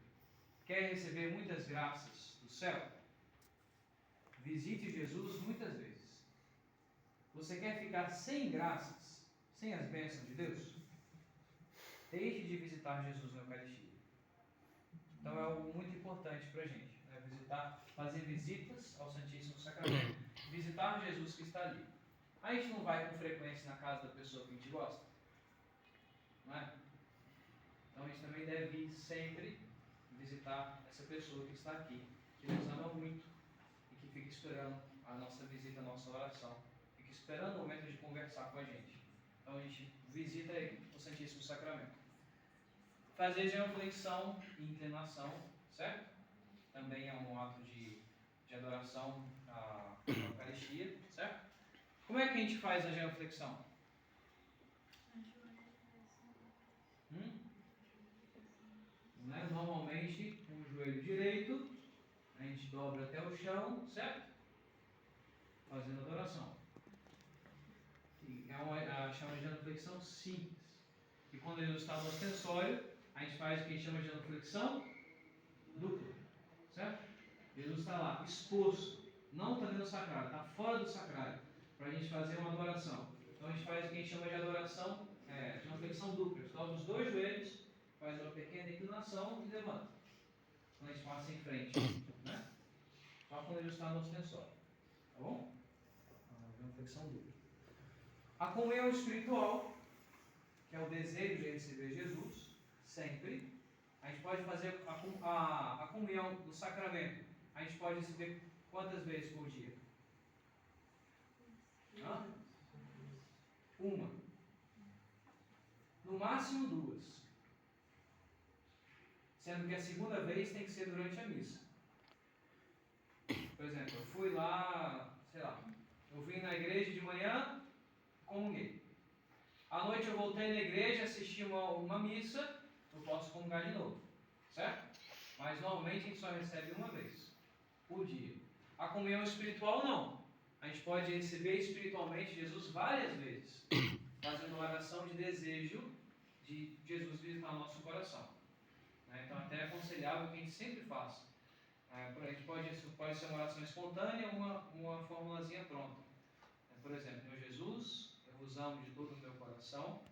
S1: quer receber muitas graças do céu? Visite Jesus muitas vezes. Você quer ficar sem graças, sem as bênçãos de Deus? Deixe de visitar Jesus na Eucaristia. Então é algo muito importante para a gente, né? Fazer visitas ao Santíssimo Sacramento, visitar Jesus que está ali. A gente não vai com frequência na casa da pessoa que a gente gosta, não é? Então a gente também deve ir sempre visitar essa pessoa que está aqui, que nos ama muito e que fica esperando a nossa visita, a nossa oração, fica esperando o momento de conversar com a gente. Então a gente visita o Santíssimo Sacramento. Fazer genuflexão e inclinação, certo? Também é um ato de adoração à Eucaristia, certo? Como é que a gente faz a genuflexão? Né? Normalmente, com o joelho direito, a gente dobra até o chão, certo? Fazendo adoração. E é chama de genuflexão simples. E quando Jesus está no ostensório, a gente faz o que a gente chama de genuflexão dupla, certo? Jesus está lá, exposto, não está dentro do sacrário, está fora do sacrário, para a gente fazer uma adoração. Então a gente faz o que a gente chama de adoração, genuflexão dupla. Dobra os dois joelhos, faz uma pequena inclinação e levanta. Quando a gente passa em frente, né? Só quando Jesus está no ostensório, tá bom? Genuflexão dupla. A comunhão espiritual, que é o desejo de receber Jesus, sempre. A gente pode fazer a comunhão do sacramento. A gente pode receber quantas vezes por dia? Uma. No máximo 2. Sendo que a segunda vez tem que ser durante a missa. Por exemplo, eu fui lá, eu vim na igreja de manhã, comunguei. À noite eu voltei na igreja, assisti uma missa, eu posso comungar de novo, certo? Mas normalmente a gente só recebe uma vez por dia. A comunhão espiritual não. A gente pode receber espiritualmente Jesus várias vezes, fazendo uma oração de desejo de Jesus visitar o nosso coração. Então até é aconselhável que a gente sempre faça. A gente pode ser uma oração espontânea ou uma formulazinha pronta. Por exemplo, meu Jesus, eu vos amo de todo o meu coração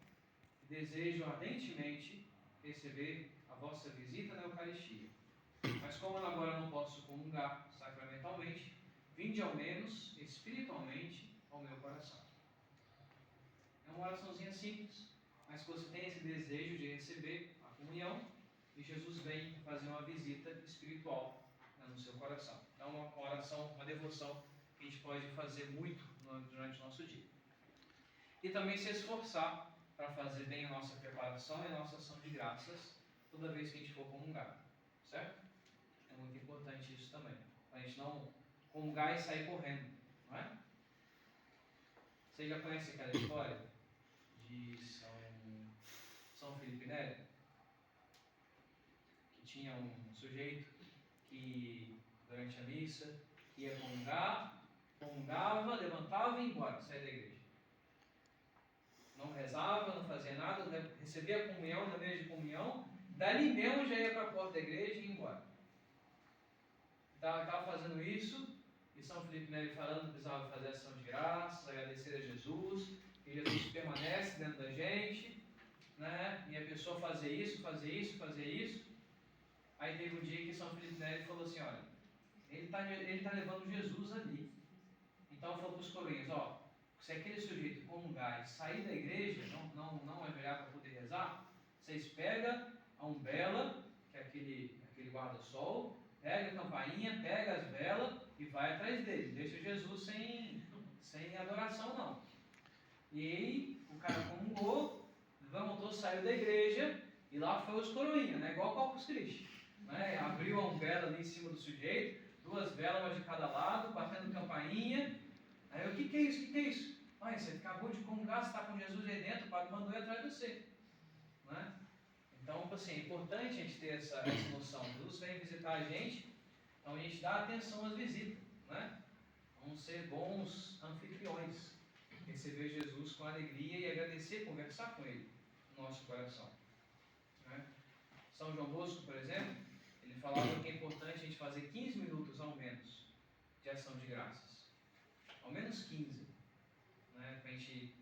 S1: e desejo ardentemente receber a vossa visita na Eucaristia. Mas como agora não posso comungar sacramentalmente, vinde ao menos espiritualmente ao meu coração. É uma oraçãozinha simples, mas que você tem esse desejo de receber a comunhão e Jesus vem fazer uma visita espiritual, né, no seu coração. Então uma oração, uma devoção que a gente pode fazer muito durante o nosso dia. E também se esforçar para fazer bem a nossa preparação e a nossa ação de graças toda vez que a gente for comungar, certo? É muito importante isso também, para a gente não comungar e sair correndo, não é? Você já conhece aquela história de São Felipe Neri? Que tinha um sujeito que durante a missa ia comungar, comungava, levantava e ia embora, saia da igreja. Não rezava, não fazia nada, recebia a comunhão na mesa de comunhão, dali mesmo já ia para a porta da igreja e ia embora. Estava fazendo isso, e São Felipe Neri falando que precisava fazer ação de graças, agradecer a Jesus, que Jesus permanece dentro da gente, né? E a pessoa fazer isso. Aí teve um dia que São Felipe Neri falou assim: olha, ele está levando Jesus ali. Então falou para os coroinhas: se aquele sujeito comungar e sair da igreja, não ajoelhar para poder rezar, vocês pegam a umbela, que é aquele guarda-sol, pega a campainha, pega as velas e vai atrás dele. Deixa Jesus sem adoração não. E aí o cara comungou, levantou, saiu da igreja e lá foi os coroinhas, né? Igual Corpus Christi. né? Abriu a umbela ali em cima do sujeito, 2 velas, uma de cada lado, batendo campainha. Aí eu, o que é isso? O que é isso? Mãe, você acabou de comungar, você está com Jesus aí dentro, o padre mandou ir atrás de você. Né? Então, assim, é importante a gente ter essa noção. Jesus vem visitar a gente, então a gente dá atenção às visitas. Né? Vamos ser bons anfitriões. Receber Jesus com alegria e agradecer, conversar com Ele no nosso coração. Né? São João Bosco, por exemplo, ele falava que é importante a gente fazer 15 minutos ao menos de ação de graças. Ao menos 15. Né?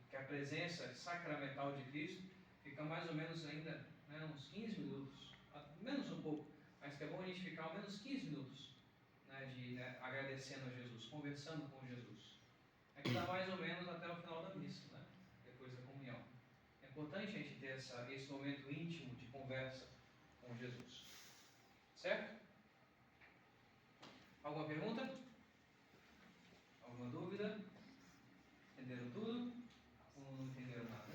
S1: Que a presença sacramental de Cristo fica mais ou menos ainda, né, uns 15 minutos, menos um pouco, mas que é bom a gente ficar ao menos 15 minutos, né, agradecendo a Jesus, conversando com Jesus. É que dá mais ou menos até o final da missa, né, depois da comunhão. É importante a gente ter esse momento íntimo de conversa com Jesus. Certo? Alguma pergunta? Alguma dúvida? Entenderam tudo? Ou não entenderam nada?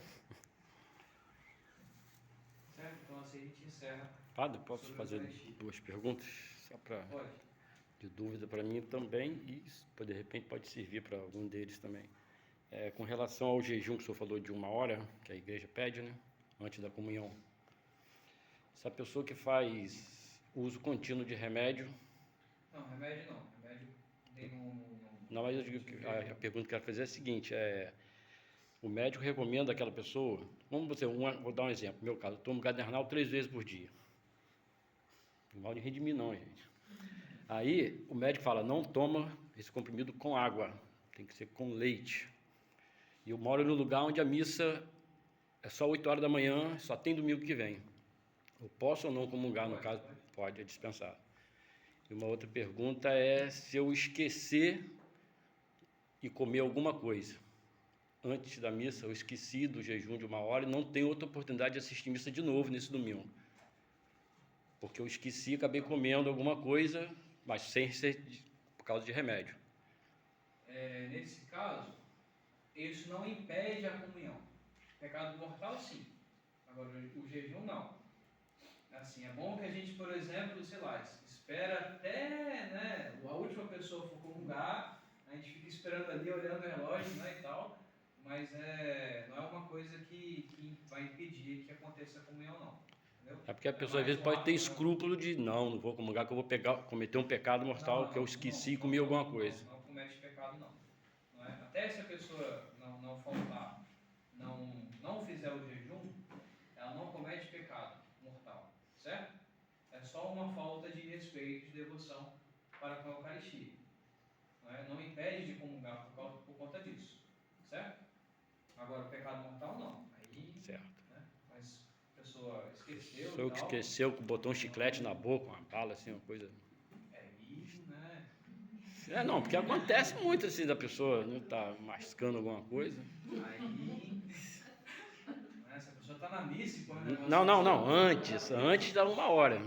S1: Certo? Então assim a gente encerra.
S6: Padre, posso fazer 2 perguntas? Só para de dúvida para mim também e de repente pode servir para algum deles também. Com relação ao jejum que o senhor falou de 1 hora, que a igreja pede, né? Antes da comunhão. Essa pessoa que faz uso contínuo de remédio...
S1: Não, remédio não. Remédio tem
S6: Não, mas eu digo que a pergunta que eu quero fazer é a seguinte, o médico recomenda àquela pessoa, vou dar um exemplo, no meu caso, eu tomo Gadernal 3 vezes por dia. Não mal de rir de mim não, gente. Aí o médico fala, não toma esse comprimido com água, tem que ser com leite. E eu moro no lugar onde a missa é só 8 horas da manhã, só tem domingo que vem. Eu posso ou não comungar, no caso? Pode, é dispensado. E uma outra pergunta é se eu esquecer e comer alguma coisa antes da missa, eu esqueci do jejum de 1 hora e não tenho outra oportunidade de assistir missa de novo nesse domingo. Porque eu esqueci, acabei comendo alguma coisa, mas sem ser por causa de remédio.
S1: Nesse caso, isso não impede a comunhão. Pecado mortal, sim. Agora, o jejum, não. Assim, é bom que a gente, por exemplo, sei lá, espera até, né, a última pessoa for comungar, a gente fica esperando ali, olhando o relógio, né, e tal, mas não é uma coisa que vai impedir que aconteça a comunhão, não. Entendeu?
S6: É porque a pessoa às vezes pode ter escrúpulo de não vou comungar, que eu vou cometer um pecado mortal, que eu esqueci e comi alguma coisa.
S1: Não comete pecado, não é? Até se a pessoa não faltar, não fizer o jejum, ela não comete pecado mortal, certo? É só uma falta de respeito, de devoção para com a Eucaristia. Não impede de comungar por conta disso, certo? Agora, o pecado mortal, não. Aí,
S6: certo.
S1: Né? Mas a pessoa esqueceu.
S6: A pessoa que esqueceu, que botou um chiclete na boca, uma bala, assim, uma coisa.
S1: Isso, né?
S6: Não, porque acontece muito assim da pessoa, né, tá mascando alguma coisa.
S1: Aí, né, se a pessoa está na missa e põe um negócio.
S6: Não, antes da 1 hora.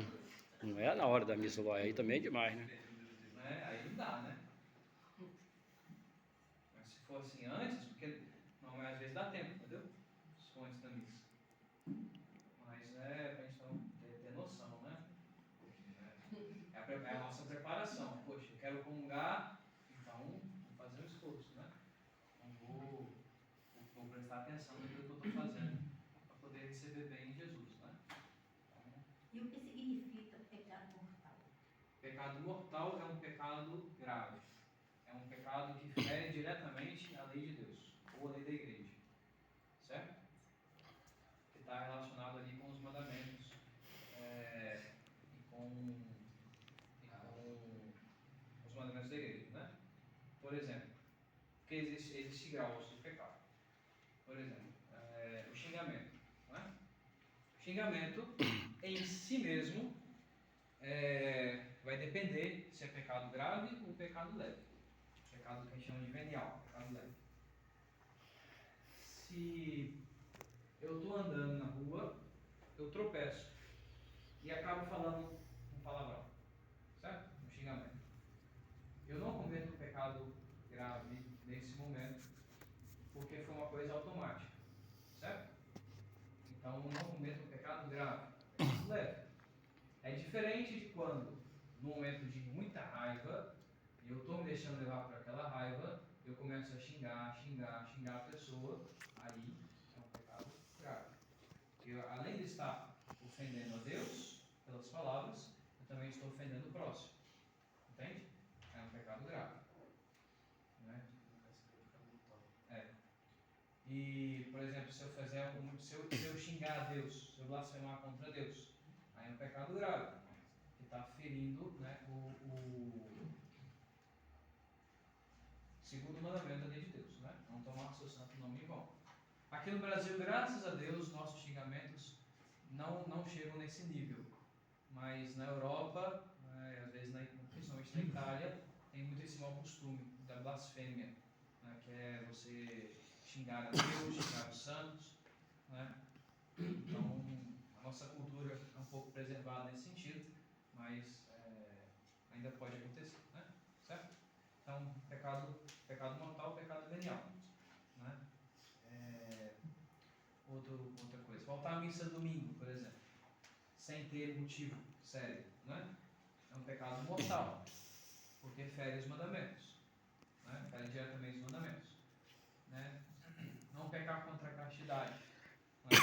S6: Não é na hora da missa, aí também é demais, né?
S1: Aí não dá, né? Mas se for assim antes, porque não, às vezes dá tempo, entendeu? Se for antes da missa. Mas pra gente ter noção, né? É a nossa preparação. Poxa, eu quero comungar, então vou fazer um esforço, né? Então vou prestar atenção naquilo que eu estou fazendo para poder receber bem Jesus, né?
S2: E o que significa pecado mortal?
S1: Pecado mortal é um pecado grave. É um pecado que fere diretamente a lei de Deus, ou a lei da igreja. Certo? Que está relacionado ali com os mandamentos e com os mandamentos da igreja, né? Por exemplo, porque existe graus de pecado. Por exemplo, o xingamento. Né? O xingamento em si mesmo vai depender se é pecado grave ou pecado leve. Pecado que a gente chama de venial, pecado leve. Se eu estou andando na rua, eu tropeço e acabo falando um palavrão, certo? Um xingamento. Eu não cometo um pecado grave nesse momento, porque foi uma coisa automática, certo? Então eu não cometo um pecado grave, é pecado leve. É diferente de quando deixando levar por aquela raiva, eu começo a xingar a pessoa, aí é um pecado grave. Eu, além de estar ofendendo a Deus pelas palavras, eu também estou ofendendo o próximo. Entende? É um pecado grave. Né? É. E, por exemplo, se eu fizer se eu xingar a Deus, se eu blasfemar contra Deus, aí é um pecado grave, que está ferindo, né, o segundo mandamento da lei de Deus, né? Não tomar seu santo nome em vão. Aqui no Brasil, graças a Deus, nossos xingamentos não chegam nesse nível. Mas na Europa, né, às vezes principalmente na Itália, tem muito esse mau costume da blasfêmia, né, que é você xingar a Deus, xingar os santos, né? Então, a nossa cultura é um pouco preservada nesse sentido, mas ainda pode acontecer, né? Certo? Então, pecado mortal, pecado venial, né? Outra coisa, faltar à missa domingo, por exemplo, sem ter motivo sério, né? É um pecado mortal, porque fere os mandamentos, né? Fere diretamente os mandamentos, né? Não pecar contra a castidade, mas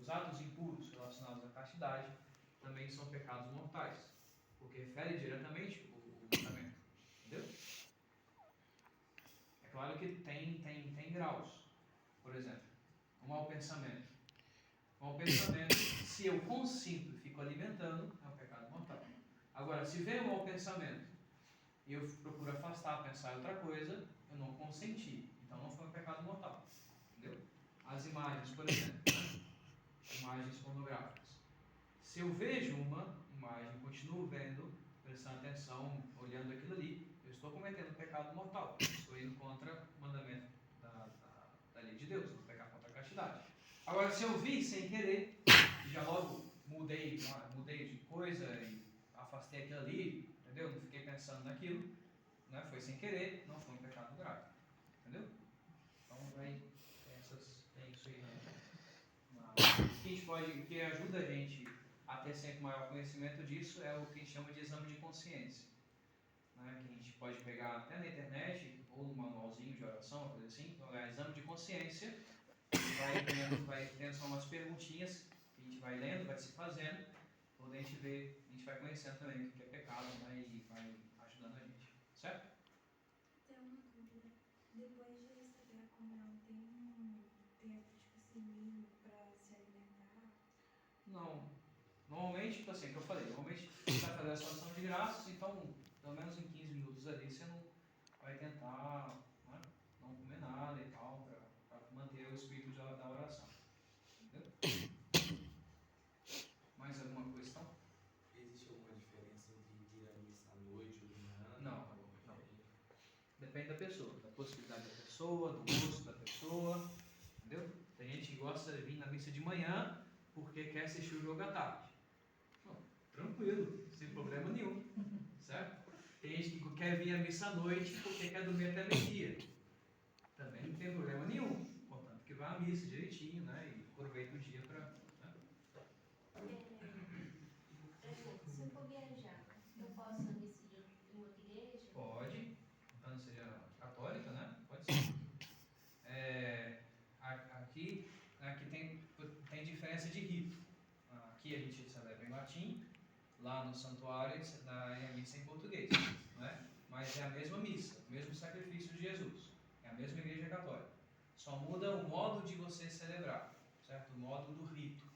S1: os atos impuros relacionados à castidade também são pecados mortais, porque fere diretamente o mandamento, entendeu? É claro que tem graus. Por exemplo, um mau pensamento. Um mau pensamento, se eu consinto e fico alimentando, é um pecado mortal. Agora, se vem um mau pensamento e eu procuro afastar, pensar em outra coisa, eu não consenti. Então não foi um pecado mortal. Entendeu? As imagens, por exemplo, né? Imagens pornográficas. Se eu vejo uma imagem, continuo vendo, prestando atenção, olhando aquilo ali, eu estou cometendo um pecado mortal. Estou indo contra o mandamento da lei de Deus, não pecar contra a castidade. Agora, se eu vi sem querer, já logo mudei de coisa e afastei aquilo ali, entendeu? Não fiquei pensando naquilo, né? Foi sem querer, não foi um pecado grave, entendeu? Então, tem isso aí o que ajuda a gente a ter sempre maior conhecimento disso é o que a gente chama de exame de consciência, né? Que a gente pode pegar até na internet ou no manualzinho de oração, uma coisa assim, olhar exame de consciência, vai tendo só umas perguntinhas que a gente vai lendo, vai se fazendo, quando a gente vai conhecendo também o que é pecado, né? E vai ajudando a gente, certo?
S7: Tem uma dúvida. Depois de receber a comunhão, tem um tempo, tipo assim, mínimo para se alimentar?
S1: Não. Normalmente, tipo assim, que eu falei, normalmente você vai fazer a situação de graças, então, pelo menos em 15 minutos ali, você não vai tentar, né, não comer nada e tal, para manter o espírito da oração. Entendeu? Mais alguma questão?
S5: Existe alguma diferença entre ir à missa à noite ou de manhã?
S1: Não. Depende da pessoa, da possibilidade da pessoa, do gosto da pessoa, entendeu? Tem gente que gosta de vir na missa de manhã porque quer assistir o jogo à tarde. Bom, tranquilo, sem problema nenhum, certo? Tem gente que quer vir à missa à noite porque quer dormir até meio-dia. Também não tem problema nenhum, portanto que vá à missa direitinho, né? E aproveita o dia para... Né?
S4: Se eu for viajar, eu posso decidir em outra igreja?
S1: Pode, então seja católica, né? Pode ser. Aqui tem diferença de rito. Aqui a gente celebra em latim, lá no santuário é a missa em português, né? Mas é a mesma missa, o mesmo sacrifício de Jesus, é a mesma igreja católica. Só muda o modo de você celebrar, certo? O modo do rito,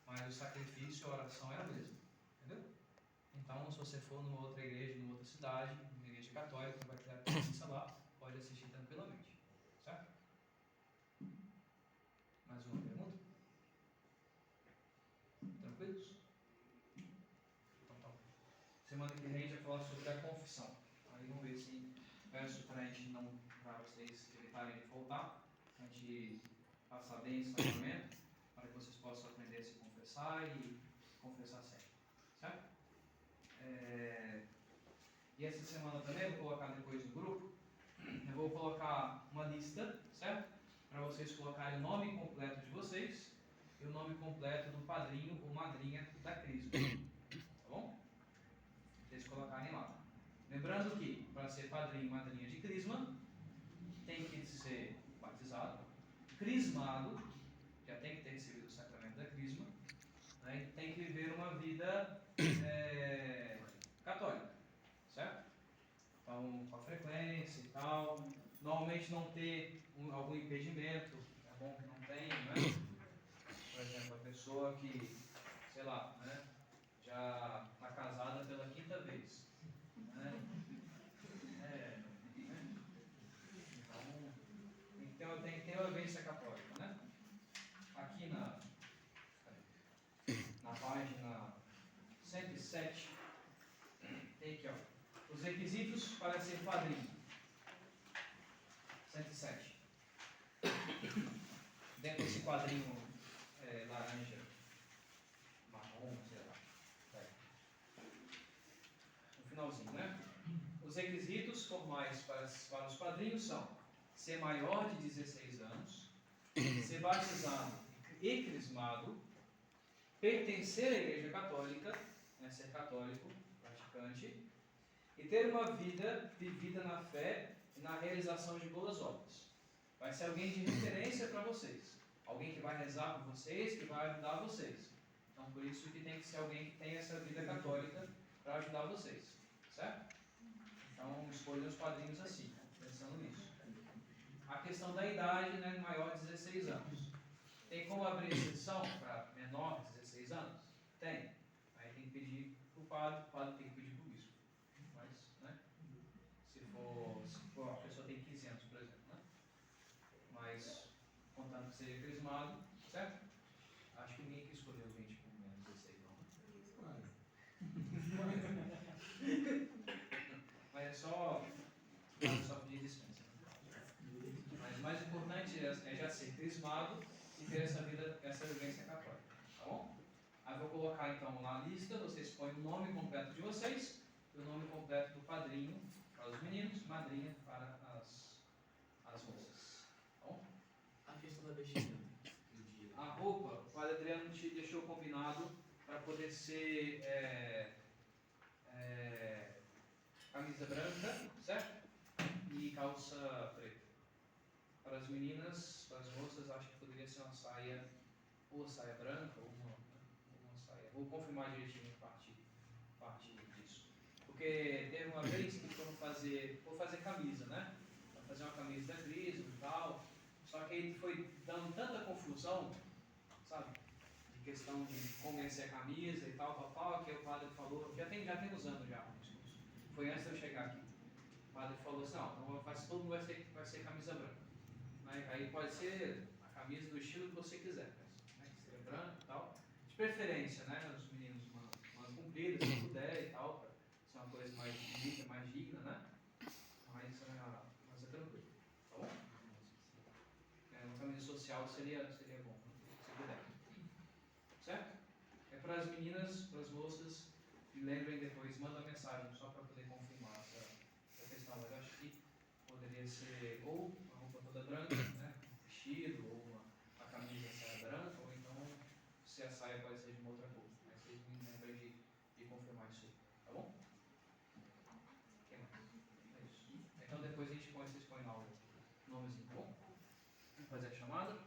S1: mas o sacrifício, a oração é a mesma, entendeu? Então, se você for numa outra igreja, numa outra cidade, numa igreja católica, vai ter a missa lá, pode assistir tranquilamente, certo? Mais uma pergunta? Tranquilos? Então tá. Semana que vem a gente vai falar sobre a confissão. Aí vamos ver se peço para vocês evitarem de faltar, a gente passar bem esse sacramento, para que vocês possam aprender a se confessar e confessar sempre, certo? E essa semana também eu vou colocar depois no grupo, eu vou colocar uma lista, certo? Para vocês colocarem o nome completo de vocês e o nome completo do padrinho ou madrinha da Crisma, tá bom? Vocês colocarem lá. Lembrando que, para ser padrinho e madrinha de crisma, tem que ser batizado, crismado, já tem que ter recebido o sacramento da crisma, né, e tem que viver uma vida católica, certo? Então, com a frequência e tal, normalmente não ter algum impedimento, é bom que não tenha, né? Por exemplo, a pessoa que, sei lá, né, já está casada pela 5ª vez, né? Então, tem que ter uma vivência católica, né? Aqui na página 107, tem aqui, ó, os requisitos para ser padrinho. 107. Dentro desse quadrinho laranja, marrom, sei lá. No finalzinho, né? Os requisitos formais para os padrinhos são ser maior de 16 anos, ser batizado e crismado, pertencer à Igreja Católica, né, ser católico, praticante, e ter uma vida vivida na fé e na realização de boas obras. Vai ser alguém de referência para vocês, alguém que vai rezar por vocês, que vai ajudar vocês. Então, por isso que tem que ser alguém que tem essa vida católica para ajudar vocês, certo? Então, escolham os padrinhos assim, pensando nisso. A questão da idade, né, maior de 16 anos. Tem como abrir exceção para menor de 16 anos? Tem. Aí tem que pedir para o padre tem que pedir para o bispo. Mas, né, se for a pessoa tem 15 anos, por exemplo, né? Mas, contando que seja crismado, certo? Acho que ninguém quis escolher os 20 com menos de 16, não. Mas é só pedir dispensa. Mas o mais importante é já ser crismado e ter essa vivência católica, tá bom? Aí vou colocar então na lista, vocês põem o nome completo de vocês e o nome completo do padrinho para os meninos, madrinha para as moças, tá bom?
S5: A questão da vestimenta do dia.
S1: A roupa, o padre Adriano te deixou combinado para poder ser camisa branca, certo? E calça preta. Para as meninas, para as moças, acho que poderia ser uma saia, ou saia branca, ou uma saia. Vou confirmar direitinho a parte disso. Porque teve uma vez que vou fazer camisa, né? Vou fazer uma camisa da Crisma e tal. Só que aí foi dando tanta confusão, sabe? De questão de como ia ser a camisa e tal, que o padre falou, já tem uns anos já, foi antes de eu chegar aqui. O padre falou assim, não, então todo mundo vai ser camisa branca. Aí pode ser a camisa do estilo que você quiser, né? Que seja branca e tal. De preferência, né? Os meninos manga comprida, se puder e tal, para ser uma coisa mais bonita, mais digna, né? Mas é tranquilo, tá bom? Uma camisa social seria bom, se puder. Certo? É para as meninas, para as moças, e lembrem depois, manda mensagem só para poder confirmar essa questão. Mas acho que poderia ser ou uma roupa toda branca, né? Um vestido, ou uma camisa saia branca, ou então se a saia pode ser de uma outra cor. Mas vocês me lembrem de confirmar isso aí, tá bom? O que mais? É isso. Então depois vocês põem lá o nomezinho, tá bom? Vamos fazer a chamada.